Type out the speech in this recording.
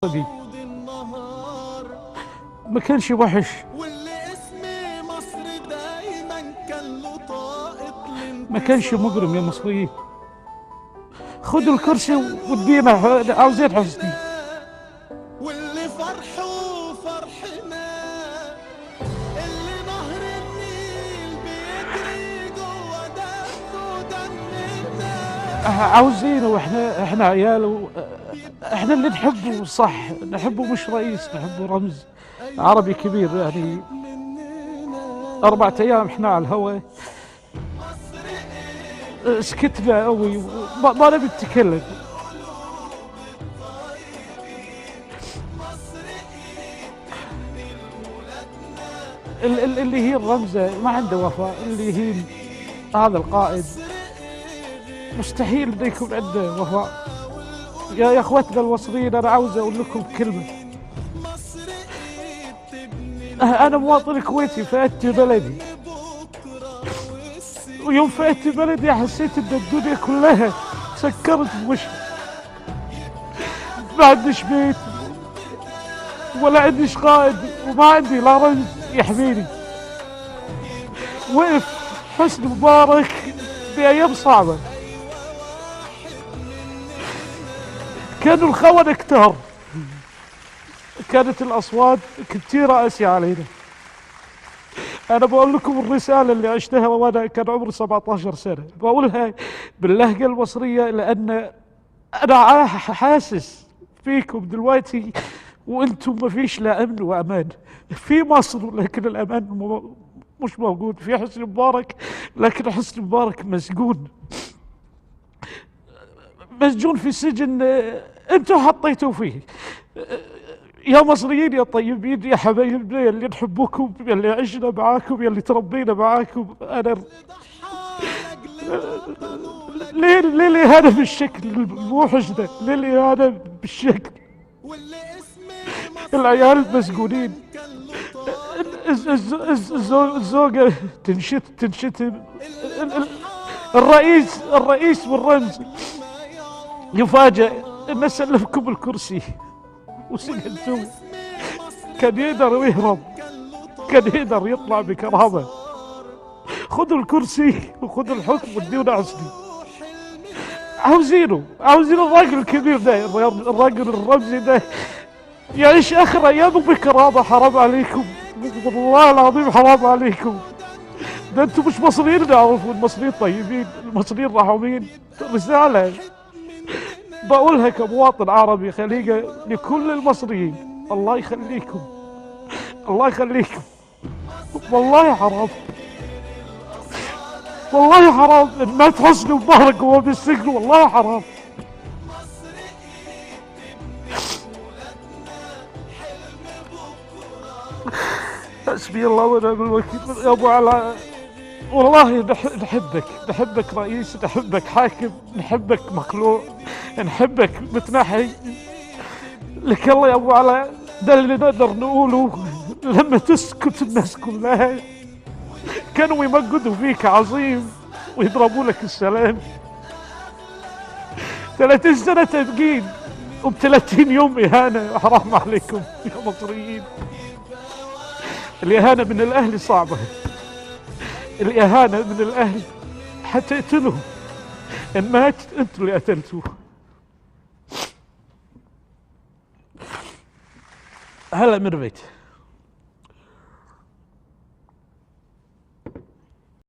دي ما كانش وحش، ما كانش مجرم يا مصريين. خدوا الكرسي وادينا عاوزين حسني. واللي فرحه فرحنا، اللي نهر النيل بيجري جوا دمه دمنا. عاوزينه، واحنا عياله، احنا اللي نحبه صح، نحبه مش رئيس، نحبه رمز عربي كبير. يعني 4 أيام احنا على الهواء سكتنا قوي، ما نبي نتكلم. اللي هي الرمزة ما عنده وفاء، اللي هي هذا القائد مستحيل انه يكون عنده وفاء. يا اخوتنا المصريين، انا عاوز اقول لكم كلمة. انا مواطن كويتي، فأتي بلدي، ويوم فأتي بلدي حسيت ان الدنيا كلها سكرت بوشي. ما عنديش بيت ولا عنديش قائد، وما عندي لا رمز يحميني. وقف حسني مبارك بأيام صعبة، كانوا الخونة كتار، كانت الأصوات كتيرة قاسية علينا. أنا بقول لكم الرسالة اللي عشتها وأنا كان عمري 17 سنة، بقولها باللهجة المصرية، لأن أنا حاسس فيكم دلوقتي، وأنتم ما فيش لا أمن وأمان في مصر، لكن الأمان مش موجود. في حسني مبارك، لكن حسني مبارك مسجون في سجن أنتم حطيتوا فيه. يا مصريين يا طيبين يا حبايبنا، يا اللي نحبكم، يا اللي عشنا معاكم، يا اللي تربينا معاكم، أنا ليه الإهانة بالشكل الموحش ده؟ ليه الإهانة بالشكل؟ العيال مسجونين، الزوجة تنشتم، الرئيس والرمز يفاجأ إن سلفكم الكرسي وسجنتوه. كان يقدر يهرب، كان يقدر يطلع بكرامة. خذوا الكرسي وخذوا الحكم واديونا عسلي. عاوزين الراجل الكبير ده، الراجل الرمزي ده يعيش آخر أيامه بكرامة. حرام عليكم، والله العظيم حرام عليكم. ده انتم مش مصريين نعرفوا، المصريين طيبين، المصريين رحومين. رسالة بقولها كمواطن عربي خليجة لكل المصريين: الله يخليكم، الله يخليكم. والله حرام، والله حرام ان مات حسني مبارك وهو بالسجن، والله حرام. حسبي الله ونعم الوكيل. يا ابو علاء، والله نحبك رئيس، نحبك حاكم، نحبك مخلوع، نحبك متنحي. لك الله يا ابو علاء، ده اللي نقدر نقوله. لما تسكت الناس كلها كانوا يمجدوا فيك عظيم ويضربوا لك السلام. 30 سنة تبقين وب30 يوم إهانة. حرام عليكم يا مصريين. الإهانة من الأهل صعبة، الإهانة من الأهل حتقتلهم، إن مات أنتوا اللي قتلتوه. هلا ميرفت.